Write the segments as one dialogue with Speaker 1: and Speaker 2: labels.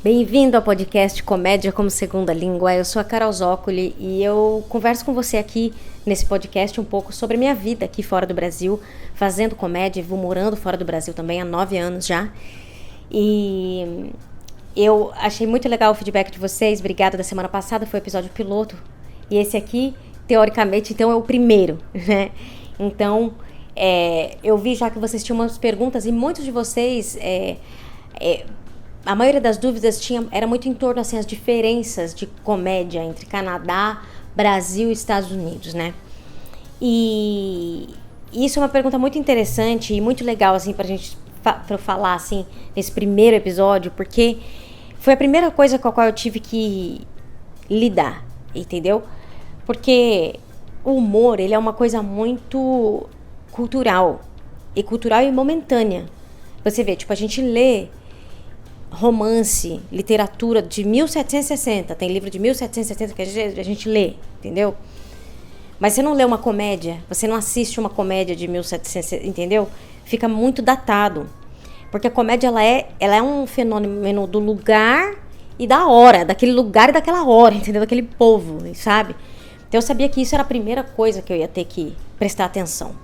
Speaker 1: Bem-vindo ao podcast Comédia como Segunda Língua. Eu sou a Carol Zócoli e eu converso com você aqui nesse podcast um pouco sobre a minha vida aqui fora do Brasil, fazendo comédia, vou morando fora do Brasil também há 9 anos já. E eu achei muito legal o feedback de vocês, obrigada. Da semana passada foi o episódio piloto e esse aqui, teoricamente, então é o primeiro, né? Então, eu vi já que vocês tinham umas perguntas e muitos de vocês... a maioria das dúvidas era muito em torno, assim, as diferenças de comédia entre Canadá, Brasil e Estados Unidos, né? E isso é uma pergunta muito interessante e muito legal, assim, pra gente pra falar, assim, nesse primeiro episódio, porque foi a primeira coisa com a qual eu tive que lidar, entendeu? Porque o humor, ele é uma coisa muito cultural e momentânea. Você vê, tipo, a gente lê romance, literatura de 1760, tem livro de 1760 que a gente lê, entendeu? Mas você não lê uma comédia, você não assiste uma comédia de 1760, entendeu? Fica muito datado. Porque a comédia, ela é um fenômeno do lugar e da hora, daquele lugar e daquela hora, entendeu? Daquele povo, sabe? Então eu sabia que isso era a primeira coisa que eu ia ter que prestar atenção.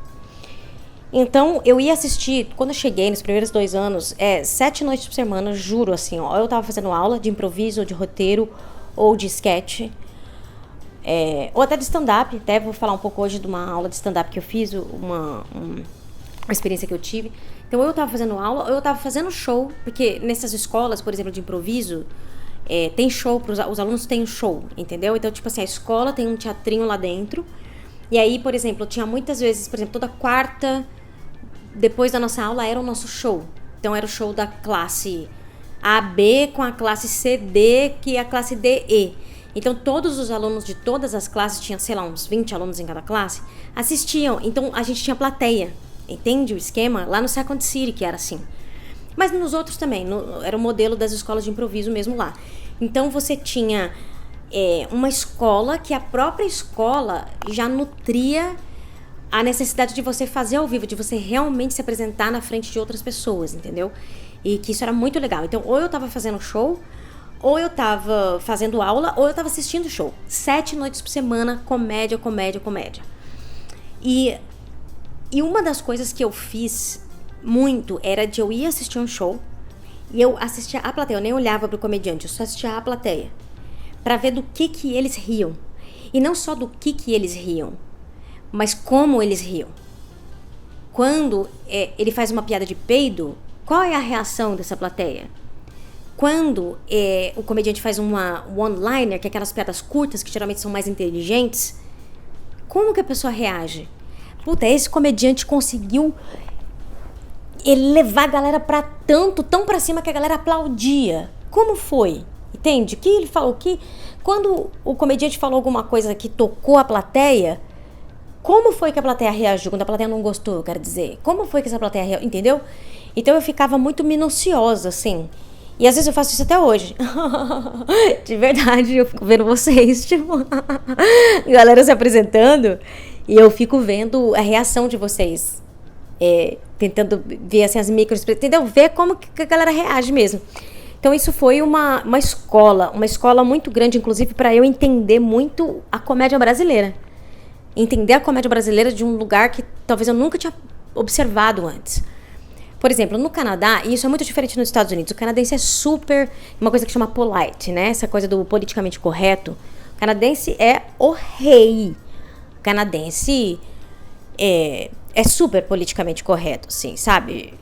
Speaker 1: Então, eu ia assistir, quando eu cheguei nos primeiros 2 anos, 7 noites por semana, juro, assim, ó. Eu tava fazendo aula de improviso, ou de roteiro, ou de sketch, ou até de stand-up. Até vou falar um pouco hoje de uma aula de stand-up que eu fiz, uma experiência que eu tive. Então, eu tava fazendo aula, ou eu tava fazendo show, porque nessas escolas, por exemplo, de improviso, tem show, os alunos têm um show, entendeu? Então, tipo assim, a escola tem um teatrinho lá dentro, e aí, por exemplo, eu tinha muitas vezes, por exemplo, toda quarta... Depois da nossa aula era o nosso show. Então era o show da classe AB com a classe CD, que é a classe DE. Então todos os alunos de todas as classes, tinha, sei lá, uns 20 alunos em cada classe, assistiam. Então a gente tinha plateia. Entende o esquema? Lá no Second City, que era assim. Mas nos outros também. Era o modelo das escolas de improviso mesmo lá. Então você tinha uma escola que a própria escola já nutria a necessidade de você fazer ao vivo, de você realmente se apresentar na frente de outras pessoas, entendeu? E que isso era muito legal. Então, ou eu tava fazendo show, ou eu tava fazendo aula, ou eu tava assistindo show. 7 noites por semana, comédia, comédia, comédia. E uma das coisas que eu fiz muito era de eu ir assistir um show e eu assistia a plateia. Eu nem olhava pro comediante, eu só assistia a plateia. Pra ver do que eles riam. E não só do que eles riam, mas como eles riam. Quando ele faz uma piada de peido, qual é a reação dessa plateia? Quando o comediante faz uma one-liner, que é aquelas piadas curtas, que geralmente são mais inteligentes, como que a pessoa reage? Puta, esse comediante conseguiu levar a galera pra tão pra cima que a galera aplaudia. Como foi? Entende? Que ele falou que quando o comediante falou alguma coisa que tocou a plateia, como foi que a plateia reagiu? Quando a plateia não gostou, eu quero dizer. Como foi que essa plateia reagiu? Entendeu? Então eu ficava muito minuciosa, assim. E às vezes eu faço isso até hoje. De verdade, eu fico vendo vocês, tipo... galera se apresentando. E eu fico vendo a reação de vocês. Tentando ver, assim, as microexpressões. Entendeu? Ver como que a galera reage mesmo. Então isso foi uma escola muito grande, inclusive, para eu entender muito a comédia brasileira. Entender a comédia brasileira de um lugar que talvez eu nunca tinha observado antes. Por exemplo, no Canadá, e isso é muito diferente nos Estados Unidos, o canadense é super... uma coisa que chama polite, né? Essa coisa do politicamente correto. O canadense é o rei. O canadense é super politicamente correto, assim, sabe?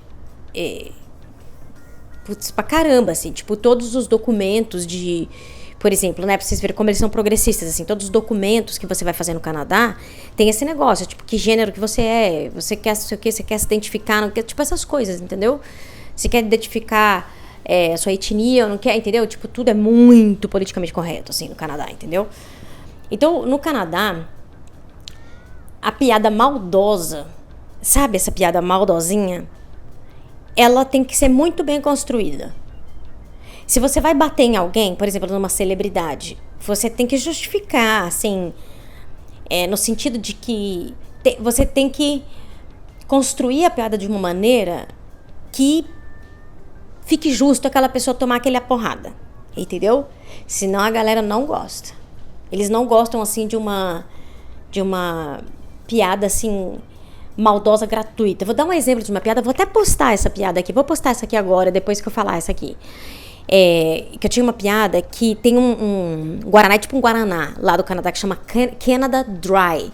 Speaker 1: Putz, pra caramba, assim. Tipo, todos os documentos de... Por exemplo, né, pra vocês verem como eles são progressistas, assim, todos os documentos que você vai fazer no Canadá, tem esse negócio, tipo, que gênero que você quer, sei o que, você quer se identificar, não quer, tipo, essas coisas, entendeu? Você quer identificar a sua etnia, não quer, entendeu? Tipo, tudo é muito politicamente correto, assim, no Canadá, entendeu? Então, no Canadá, a piada maldosa, sabe essa piada maldosinha? Ela tem que ser muito bem construída. Se você vai bater em alguém, por exemplo, numa celebridade, você tem que justificar, assim, no sentido de que você tem que construir a piada de uma maneira que fique justo aquela pessoa tomar aquela porrada, entendeu? Senão a galera não gosta. Eles não gostam, assim, de uma piada, assim, maldosa, gratuita. Vou dar um exemplo de uma piada, vou até postar essa piada aqui. Vou postar essa aqui agora, depois que eu falar essa aqui. Que eu tinha uma piada que tem um Guaraná, tipo um Guaraná, lá do Canadá, que chama Canada Dry.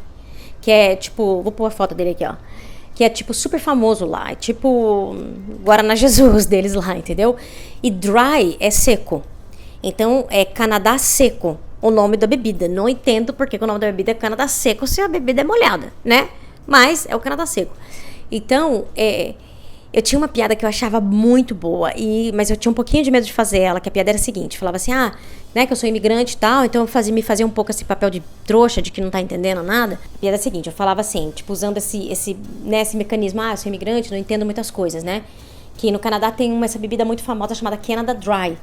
Speaker 1: Que é, tipo, vou pôr a foto dele aqui, ó. Que é, tipo, super famoso lá. É tipo Guaraná Jesus deles lá, entendeu? E dry é seco. Então, é Canadá seco, o nome da bebida. Não entendo porque o nome da bebida é Canadá seco se a bebida é molhada, né? Mas é o Canadá seco. Então, eu tinha uma piada que eu achava muito boa, mas eu tinha um pouquinho de medo de fazer ela, que a piada era a seguinte, falava assim, né, que eu sou imigrante e tal, então eu me fazia um pouco esse papel de trouxa, de que não tá entendendo nada. A piada é a seguinte, eu falava assim, tipo, usando esse mecanismo, eu sou imigrante, não entendo muitas coisas, né? Que no Canadá tem essa bebida muito famosa chamada Canada Dry.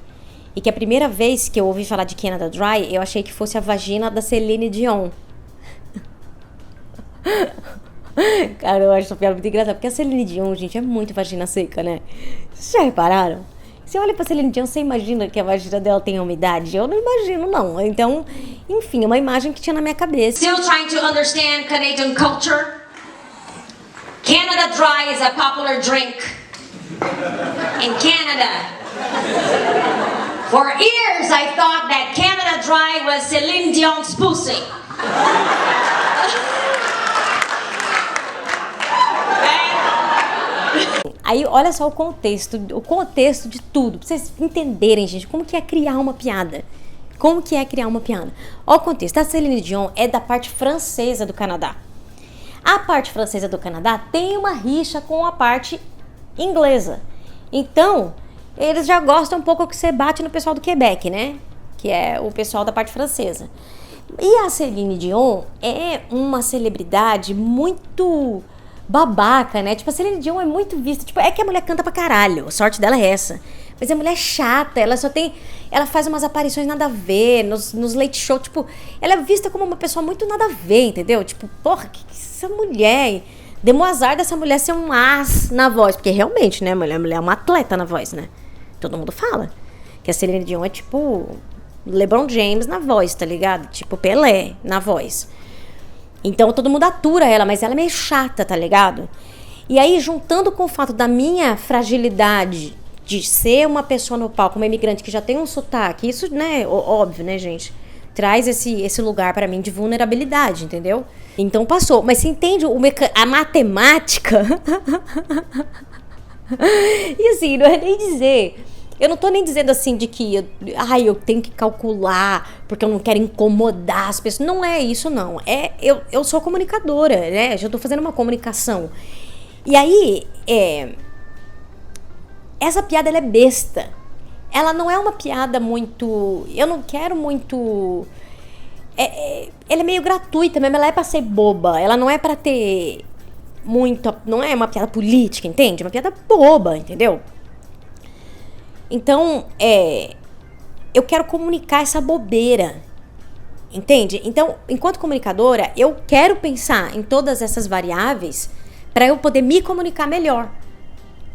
Speaker 1: E que a primeira vez que eu ouvi falar de Canada Dry, eu achei que fosse a vagina da Celine Dion. Cara, eu acho essa piada muito engraçada, porque a Celine Dion, gente, é muito vagina seca, né? Vocês já repararam? Você olha pra Celine Dion, você imagina que a vagina dela tem umidade? Eu não imagino, não. Então, enfim, é uma imagem que tinha na minha cabeça.
Speaker 2: Still trying to understand Canadian culture? Canada Dry is a popular drink in Canada. For years, I thought that Canada Dry was Celine Dion's pussy.
Speaker 1: Aí, olha só o contexto de tudo, pra vocês entenderem, gente, como que é criar uma piada. Como que é criar uma piada. Olha o contexto, a Celine Dion é da parte francesa do Canadá. A parte francesa do Canadá tem uma rixa com a parte inglesa. Então, eles já gostam um pouco que você bate no pessoal do Quebec, né? Que é o pessoal da parte francesa. E a Celine Dion é uma celebridade muito babaca, né? Tipo, a Celine Dion é muito vista. Tipo, é que a mulher canta pra caralho. A sorte dela é essa. Mas a mulher é chata. Ela faz umas aparições nada a ver. Nos late show. Tipo, ela é vista como uma pessoa muito nada a ver, entendeu? Tipo, porra, que essa mulher... Deu um azar dessa mulher ser um as na voz. Porque realmente, né? A mulher é uma atleta na voz, né? Todo mundo fala. Que a Celine Dion é tipo... LeBron James na voz, tá ligado? Tipo Pelé na voz. Então todo mundo atura ela, mas ela é meio chata, tá ligado? E aí, juntando com o fato da minha fragilidade de ser uma pessoa no palco, uma imigrante que já tem um sotaque, isso, né, óbvio, né, gente? Traz esse lugar pra mim de vulnerabilidade, entendeu? Então passou. Mas você entende a matemática? E assim, não é nem dizer... Eu não tô nem dizendo assim de que eu tenho que calcular porque eu não quero incomodar as pessoas. Não é isso, não. Eu sou comunicadora, né? Já tô fazendo uma comunicação. E aí, essa piada, ela é besta. Ela não é uma piada muito... Eu não quero muito... Ela é meio gratuita mesmo, ela é pra ser boba. Ela não é pra ter muito... Não é uma piada política, entende? É uma piada boba, entendeu? Então, eu quero comunicar essa bobeira, entende? Então, enquanto comunicadora, eu quero pensar em todas essas variáveis para eu poder me comunicar melhor,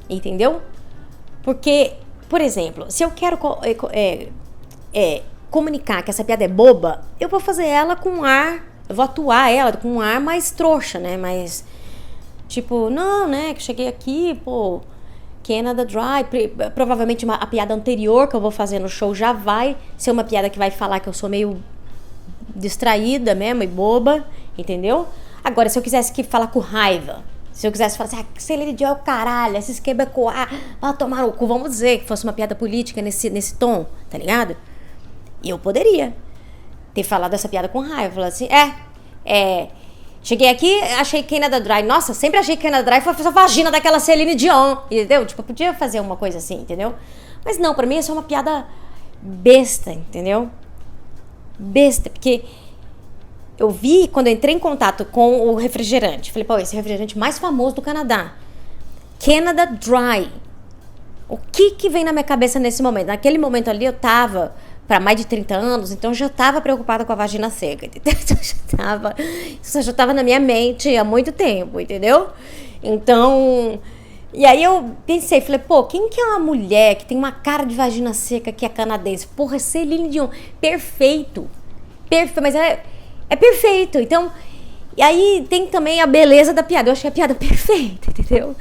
Speaker 1: entendeu? Porque, por exemplo, se eu quero comunicar que essa piada é boba, eu vou fazer ela com ar, eu vou atuar ela com um ar mais trouxa, né? Mais, tipo, não, né, que cheguei aqui, pô... Canada Dry, provavelmente a piada anterior que eu vou fazer no show já vai ser uma piada que vai falar que eu sou meio distraída mesmo e boba, entendeu? Agora, se eu quisesse falar com raiva, se eu quisesse falar assim, Celine Dion é o caralho, esses quebecois, vai tomar o cu, vamos dizer que fosse uma piada política nesse tom, tá ligado? E eu poderia ter falado essa piada com raiva, falar assim, cheguei aqui, achei Canada Dry. Nossa, sempre achei que Canada Dry foi a vagina daquela Celine Dion, entendeu? Tipo, eu podia fazer uma coisa assim, entendeu? Mas não, pra mim é só uma piada besta, entendeu? Besta, porque eu vi quando eu entrei em contato com o refrigerante. Falei, pô, esse é o refrigerante mais famoso do Canadá. Canada Dry. O que vem na minha cabeça nesse momento? Naquele momento ali eu tava... para mais de 30 anos, então eu já estava preocupada com a vagina seca, entendeu? Isso já estava na minha mente há muito tempo, entendeu? Então, E aí eu pensei, falei, pô, quem que é uma mulher que tem uma cara de vagina seca que é canadense? Porra, Celine Dion, perfeito. Perfeito, mas é perfeito. Então, e aí tem também a beleza da piada. Eu achei a piada perfeita, entendeu?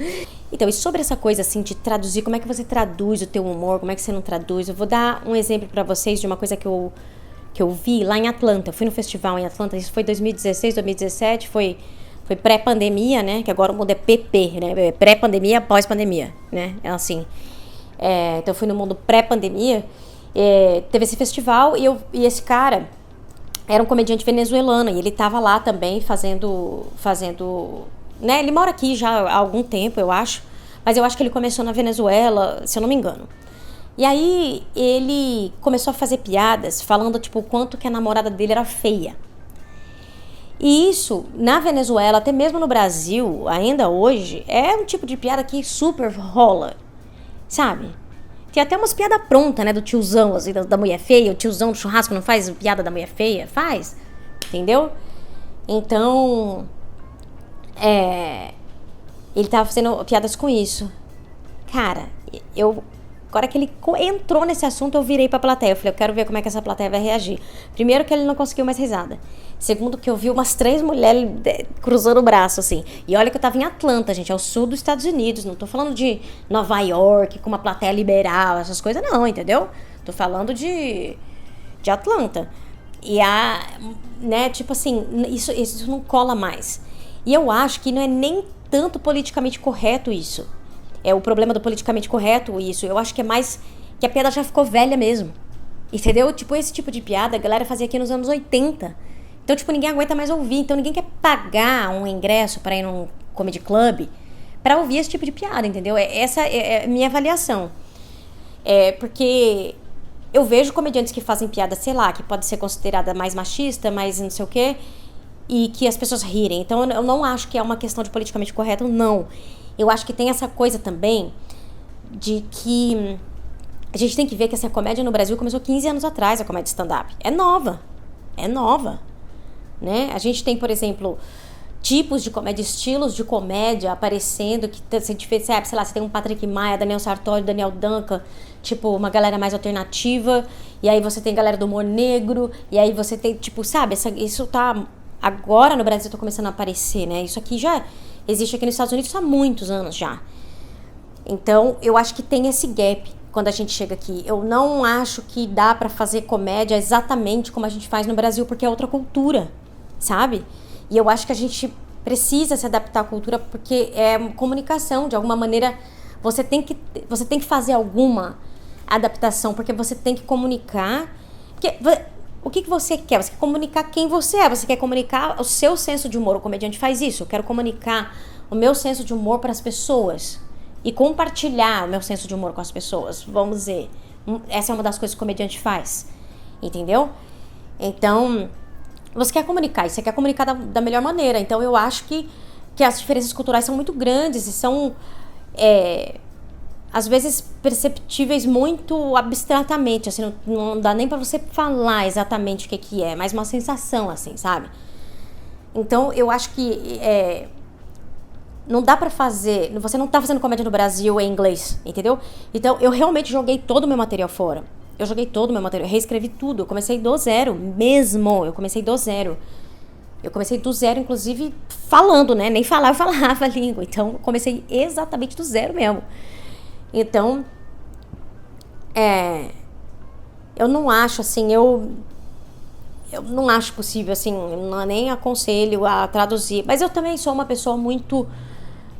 Speaker 1: Então, e sobre essa coisa assim de traduzir, como é que você traduz o teu humor, como é que você não traduz? Eu vou dar um exemplo pra vocês de uma coisa que eu vi lá em Atlanta. Eu fui no festival em Atlanta, isso foi 2016, 2017, foi pré-pandemia, né? Que agora o mundo é PP, né? Pré-pandemia, pós-pandemia, né? É assim. Então eu fui no mundo pré-pandemia, teve esse festival e esse cara era um comediante venezuelano e ele tava lá também fazendo, né? Ele mora aqui já há algum tempo, eu acho, mas eu acho que ele começou na Venezuela, se eu não me engano. E aí ele começou a fazer piadas falando tipo o quanto que a namorada dele era feia. E isso, na Venezuela, até mesmo no Brasil, ainda hoje, é um tipo de piada que super rola, sabe? Tem até umas piadas prontas, né, do tiozão, assim, da mulher feia. O tiozão do churrasco não faz piada da mulher feia? Faz, entendeu? Então, ele tava fazendo piadas com isso. Cara, agora que ele entrou nesse assunto, eu virei pra plateia. Eu falei, eu quero ver como é que essa plateia vai reagir. Primeiro que ele não conseguiu mais risada. Segundo que eu vi umas 3 mulheres cruzando o braço, assim. E olha que eu tava em Atlanta, gente, é o sul dos Estados Unidos. Não tô falando de Nova York, com uma plateia liberal, essas coisas não, entendeu? Tô falando de Atlanta. E né, tipo assim, isso não cola mais. E eu acho que não é nem tanto politicamente correto isso. É o problema do politicamente correto, isso. Eu acho que é mais que a piada já ficou velha mesmo. Entendeu? Tipo, esse tipo de piada a galera fazia aqui nos anos 80. Então, tipo, ninguém aguenta mais ouvir. Então, ninguém quer pagar um ingresso pra ir num comedy club pra ouvir esse tipo de piada, entendeu? Essa é a minha avaliação. Porque eu vejo comediantes que fazem piada, sei lá, que pode ser considerada mais machista, mais não sei o quê, e que as pessoas rirem. Então, eu não acho que é uma questão de politicamente correto, não. Eu acho que tem essa coisa também de que a gente tem que ver que essa comédia no Brasil começou 15 anos atrás, a comédia stand-up. É nova, né? A gente tem, por exemplo, tipos de comédia, estilos de comédia aparecendo, que se sabe, sei lá, você tem um Patrick Maia, Daniel Sartori, Daniel Duncan, tipo, uma galera mais alternativa, e aí você tem galera do humor negro, e aí você tem, tipo, sabe, isso tá, agora no Brasil tá começando a aparecer, né? Isso aqui já existe aqui nos Estados Unidos há muitos anos já. Então, eu acho que tem esse gap quando a gente chega aqui. Eu não acho que dá pra fazer comédia exatamente como a gente faz no Brasil, porque é outra cultura, sabe? E eu acho que a gente precisa se adaptar à cultura, porque é comunicação, de alguma maneira você tem que fazer alguma adaptação, porque você tem que comunicar. Porque, o que você quer? Você quer comunicar quem você é, você quer comunicar o seu senso de humor. O comediante faz isso. Eu quero comunicar o meu senso de humor para as pessoas e compartilhar o meu senso de humor com as pessoas. Vamos dizer, essa é uma das coisas que o comediante faz, entendeu? Então, você quer comunicar, e você quer comunicar da melhor maneira. Então, eu acho que as diferenças culturais são muito grandes e são, às vezes, perceptíveis muito abstratamente, assim, não dá nem pra você falar exatamente o que é, mas uma sensação, assim, sabe? Então, eu acho que não dá pra fazer, você não tá fazendo comédia no Brasil em inglês, entendeu? Então, eu realmente joguei todo o meu material fora. Eu joguei todo o meu material, reescrevi tudo, eu comecei do zero mesmo, eu comecei do zero, inclusive, falando, né? Nem falar, eu falava a língua, então, eu comecei exatamente do zero mesmo. Então, eu não acho, assim, eu não acho possível, assim, nem aconselho a traduzir. Mas eu também sou uma pessoa muito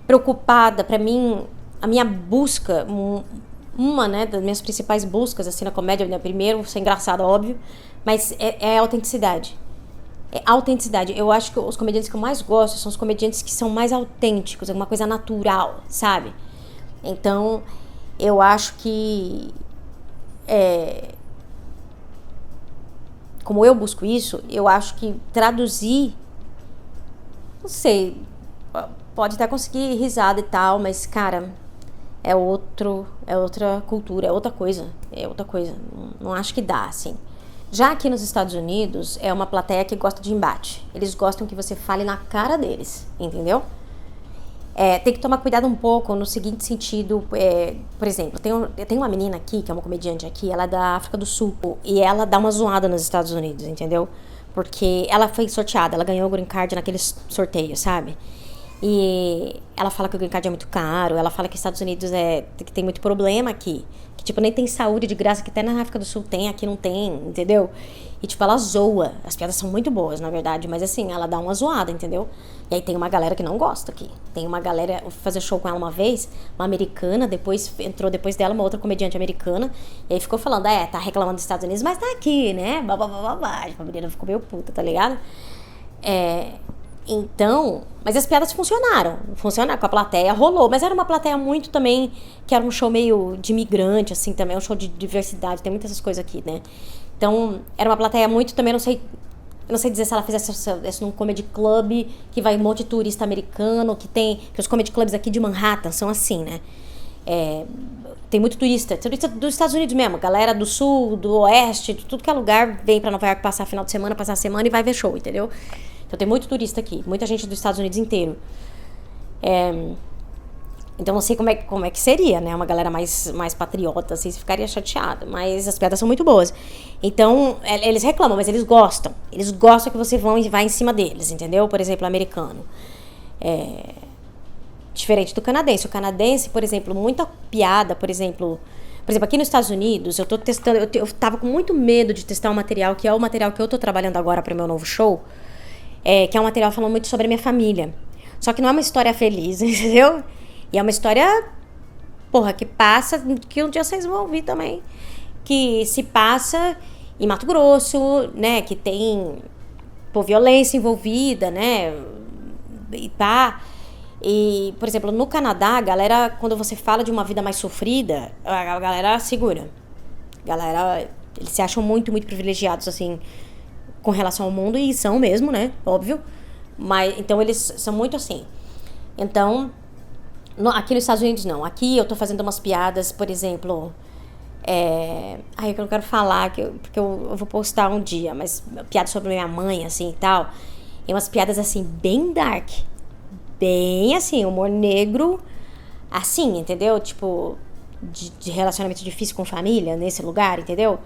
Speaker 1: preocupada. Pra mim, a minha busca, uma, né, das minhas principais buscas, assim, na comédia, né, primeiro, ser engraçado, óbvio, mas é autenticidade. É autenticidade. Eu acho que os comediantes que eu mais gosto são os comediantes que são mais autênticos, alguma coisa natural, sabe? Então, eu acho que como eu busco isso, eu acho que traduzir, não sei, pode até conseguir risada e tal, mas, cara, é outra cultura, é outra coisa. Não acho que dá, assim. Já aqui nos Estados Unidos, é uma plateia que gosta de embate. Eles gostam que você fale na cara deles, entendeu? Tem que tomar cuidado um pouco no seguinte sentido, por exemplo, tem uma menina aqui, que é uma comediante aqui, ela é da África do Sul, e ela dá uma zoada nos Estados Unidos, entendeu? Porque ela foi sorteada, ela ganhou o Green Card naqueles sorteios, sabe? E ela fala que o Green Card é muito caro, ela fala que os Estados Unidos que tem muito problema aqui, que tipo, nem tem saúde de graça, que até na África do Sul tem, aqui não tem, entendeu? E tipo, ela zoa, as piadas são muito boas, na verdade, mas assim, ela dá uma zoada, entendeu? E aí tem uma galera que não gosta aqui, tem uma galera, eu fui fazer show com ela uma vez, uma americana, entrou depois dela uma outra comediante americana, e aí ficou falando, tá reclamando dos Estados Unidos, mas tá aqui, né, babá, a menina ficou meio puta, tá ligado? Então, mas as piadas funcionaram com a plateia, rolou, mas era uma plateia muito também, que era um show meio de imigrante, assim, também, um show de diversidade, tem muitas essas coisas aqui, né? Então, era uma plateia muito também, eu não sei dizer se ela fizesse isso num comedy club, que vai um monte de turista americano, que os comedy clubs aqui de Manhattan são assim, né? Tem muito turista dos Estados Unidos mesmo, galera do sul, do oeste, de tudo que é lugar, vem pra Nova York passar final de semana, passar a semana e vai ver show, entendeu? Então tem muito turista aqui, muita gente dos Estados Unidos inteiro. Então não sei como é que seria, né? Uma galera mais patriota, assim, você ficaria chateada. Mas as piadas são muito boas. Então, eles reclamam, mas eles gostam. Eles gostam que você vá em cima deles, entendeu? Por exemplo, americano. Diferente do canadense. O canadense, por exemplo, muita piada, por exemplo, aqui nos Estados Unidos, eu tô testando, eu tava com muito medo de testar um material, que é o material que eu tô trabalhando agora para o meu novo show, que é um material falando muito sobre a minha família. Só que não é uma história feliz, entendeu? E é uma história, que passa, que um dia vocês vão ouvir também, que se passa em Mato Grosso, né, que tem violência envolvida, né, e, por exemplo, no Canadá, a galera, quando você fala de uma vida mais sofrida, a galera segura. Eles se acham muito, muito privilegiados, assim, com relação ao mundo, e são mesmo, né, óbvio, mas, então eles são muito assim. Então, aqui nos Estados Unidos não, aqui eu tô fazendo umas piadas, por exemplo, eu não quero falar, porque eu vou postar um dia, mas piadas sobre minha mãe, assim, e tal, e umas piadas, assim, bem dark, bem, assim, humor negro, assim, entendeu? Tipo, de relacionamento difícil com família, nesse lugar, entendeu?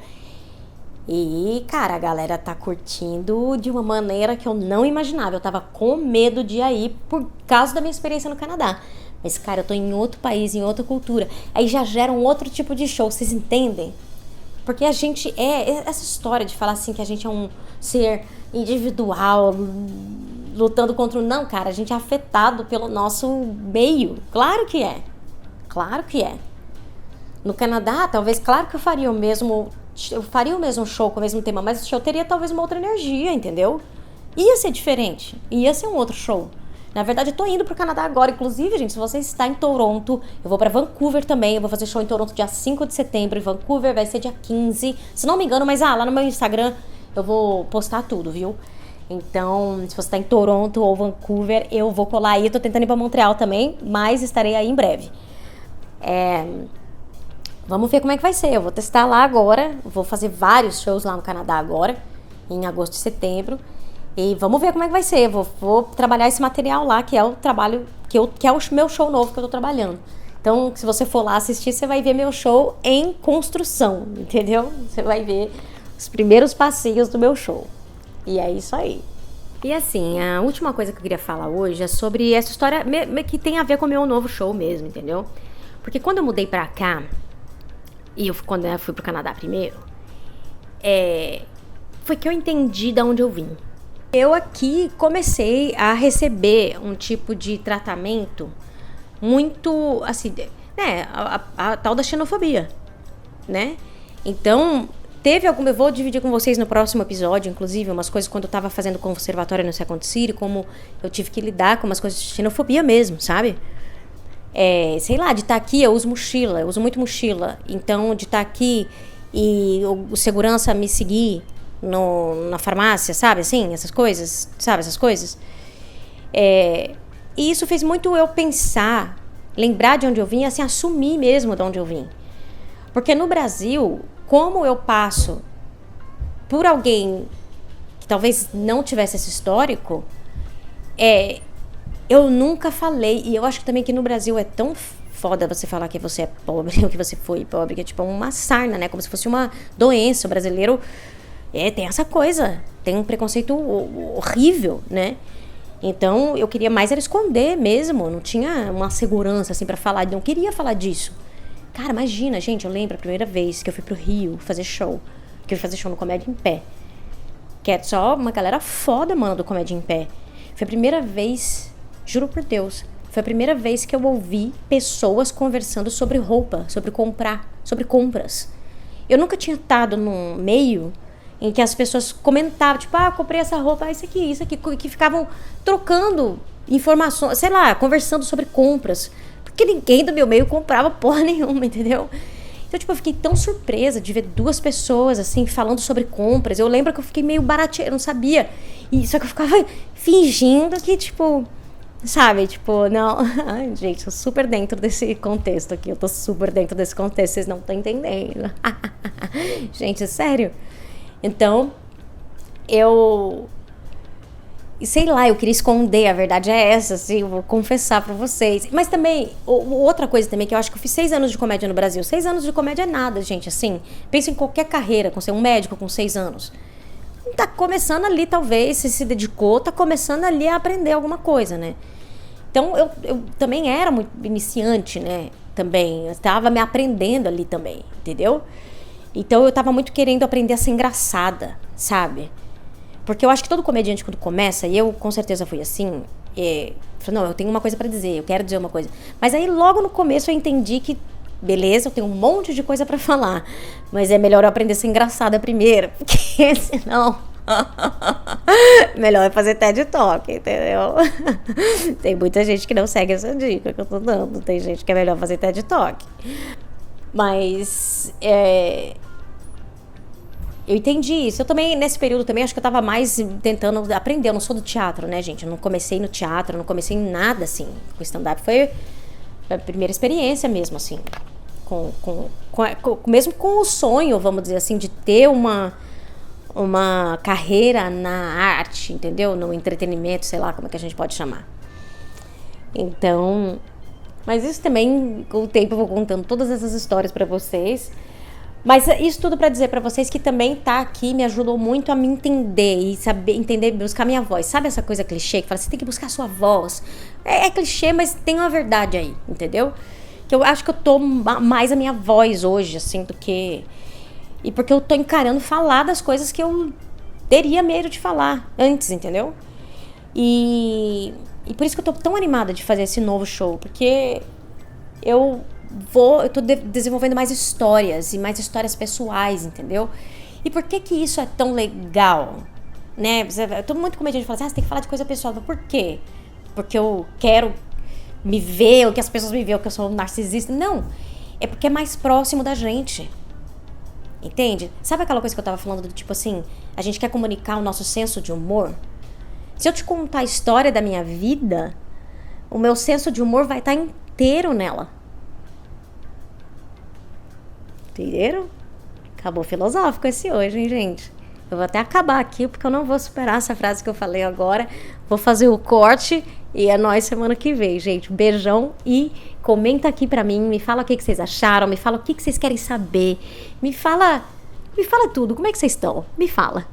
Speaker 1: E, cara, a galera tá curtindo de uma maneira que eu não imaginava. Eu tava com medo de ir por causa da minha experiência no Canadá. Mas, cara, eu tô em outro país, em outra cultura. Aí já gera um outro tipo de show, vocês entendem? Porque a gente essa história de falar assim que a gente é um ser individual, lutando contra Não, cara, a gente é afetado pelo nosso meio. Claro que é. Claro que é. No Canadá, talvez, claro que eu faria o mesmo show com o mesmo tema, mas o show teria talvez uma outra energia, entendeu? Ia ser diferente, ia ser um outro show. Na verdade, eu tô indo pro Canadá agora, inclusive, gente, se você está em Toronto, eu vou pra Vancouver também, eu vou fazer show em Toronto dia 5 de setembro, em Vancouver vai ser dia 15, se não me engano, mas lá no meu Instagram eu vou postar tudo, viu? Então, se você tá em Toronto ou Vancouver, eu vou colar aí, eu tô tentando ir pra Montreal também, mas estarei aí em breve. Vamos ver como é que vai ser. Eu vou testar lá agora. Vou fazer vários shows lá no Canadá agora, em agosto e setembro. E vamos ver como é que vai ser. Vou trabalhar esse material lá, que é o trabalho, que é o meu show novo que eu tô trabalhando. Então, se você for lá assistir, você vai ver meu show em construção, entendeu? Você vai ver os primeiros passinhos do meu show. E é isso aí. E assim, a última coisa que eu queria falar hoje é sobre essa história que tem a ver com o meu novo show mesmo, entendeu? Porque quando eu mudei pra cá, quando eu fui pro Canadá primeiro, foi que eu entendi de onde eu vim. Eu aqui comecei a receber um tipo de tratamento muito, assim, né, a tal da xenofobia, né? Então, eu vou dividir com vocês no próximo episódio, inclusive, umas coisas quando eu tava fazendo conservatório no Second City, como eu tive que lidar com umas coisas de xenofobia mesmo, sabe? Sei lá, de estar aqui eu uso muito mochila, então de estar aqui e o segurança me seguir na farmácia, sabe, assim, essas coisas, e isso fez muito eu pensar, lembrar de onde eu vim, assim, assumir mesmo de onde eu vim, porque no Brasil, como eu passo por alguém que talvez não tivesse esse histórico, Eu nunca falei, e eu acho que também que no Brasil é tão foda você falar que você é pobre ou que você foi pobre, que é tipo uma sarna, né? Como se fosse uma doença. O brasileiro tem essa coisa, tem um preconceito horrível, né? Então eu queria mais era esconder mesmo, não tinha uma segurança assim pra falar, não queria falar disso. Cara, imagina, gente, eu lembro a primeira vez que eu fui pro Rio fazer show, que eu fui fazer show no Comédia em Pé, que é só uma galera foda, mano, do Comédia em Pé. Foi a primeira vez, juro por Deus, foi a primeira vez que eu ouvi pessoas conversando sobre roupa, sobre comprar, sobre compras. Eu nunca tinha estado num meio em que as pessoas comentavam, tipo, comprei essa roupa, isso aqui, que ficavam trocando informações, sei lá, conversando sobre compras. Porque ninguém do meu meio comprava porra nenhuma, entendeu? Então, tipo, eu fiquei tão surpresa de ver duas pessoas, assim, falando sobre compras. Eu lembro que eu fiquei meio barateira, eu não sabia. Só que eu ficava fingindo que, tipo, sabe? Tipo, não... Ai, gente, eu tô super dentro desse contexto aqui. Eu tô super dentro desse contexto, vocês não estão entendendo. Gente, é sério. Então, sei lá, eu queria esconder, a verdade é essa, assim, eu vou confessar pra vocês. Mas também, outra coisa também, que eu acho que eu fiz 6 anos de comédia no Brasil. 6 anos de comédia é nada, gente, assim. Pensa em qualquer carreira, com ser um médico com 6 anos. Tá começando ali, talvez, se dedicou, tá começando ali a aprender alguma coisa, né? Então, eu também era muito iniciante, né? Também, eu tava me aprendendo ali também, entendeu? Então, eu tava muito querendo aprender a ser engraçada, sabe? Porque eu acho que todo comediante, quando começa, e eu com certeza fui assim, falei, não, eu tenho uma coisa pra dizer, eu quero dizer uma coisa. Mas aí logo no começo eu entendi que, beleza, eu tenho um monte de coisa pra falar, mas é melhor eu aprender a ser engraçada primeiro, porque senão... melhor é fazer TED Talk, entendeu? Tem muita gente que não segue essa dica que eu tô dando, tem gente que é melhor fazer TED Talk. Mas, eu entendi isso. Eu também, nesse período também, acho que eu tava mais tentando aprender. Eu não sou do teatro, né, gente? Eu não comecei no teatro, eu não comecei em nada, assim. Com stand-up foi a primeira experiência mesmo, assim. Mesmo com o sonho, vamos dizer assim, de ter uma carreira na arte, entendeu? No entretenimento, sei lá como é que a gente pode chamar. Então... Mas isso também, com o tempo, eu vou contando todas essas histórias pra vocês. Mas isso tudo pra dizer pra vocês que também tá aqui, me ajudou muito a me entender e saber entender, buscar minha voz. Sabe essa coisa clichê que fala, você tem que buscar a sua voz? É clichê, mas tem uma verdade aí, entendeu? Que eu acho que eu tô mais a minha voz hoje, assim, do que... E porque eu tô encarando falar das coisas que eu teria medo de falar antes, entendeu? E por isso que eu tô tão animada de fazer esse novo show, porque eu tô desenvolvendo mais histórias e mais histórias pessoais, entendeu? E por que isso é tão legal, né? Todo mundo comediante fala assim, você tem que falar de coisa pessoal. Mas por quê? Porque eu quero me ver, ou que as pessoas me veem, ou que eu sou um narcisista. Não, é porque é mais próximo da gente. Entende? Sabe aquela coisa que eu tava falando do tipo assim, a gente quer comunicar o nosso senso de humor? Se eu te contar a história da minha vida, o meu senso de humor vai estar inteiro nela. Entenderam? Acabou filosófico esse hoje, hein, gente? Eu vou até acabar aqui, porque eu não vou superar essa frase que eu falei agora. Vou fazer o corte e é nóis semana que vem, gente. Beijão e comenta aqui pra mim. Me fala o que vocês acharam, me fala o que vocês querem saber. Me fala tudo. Como é que vocês estão? Me fala.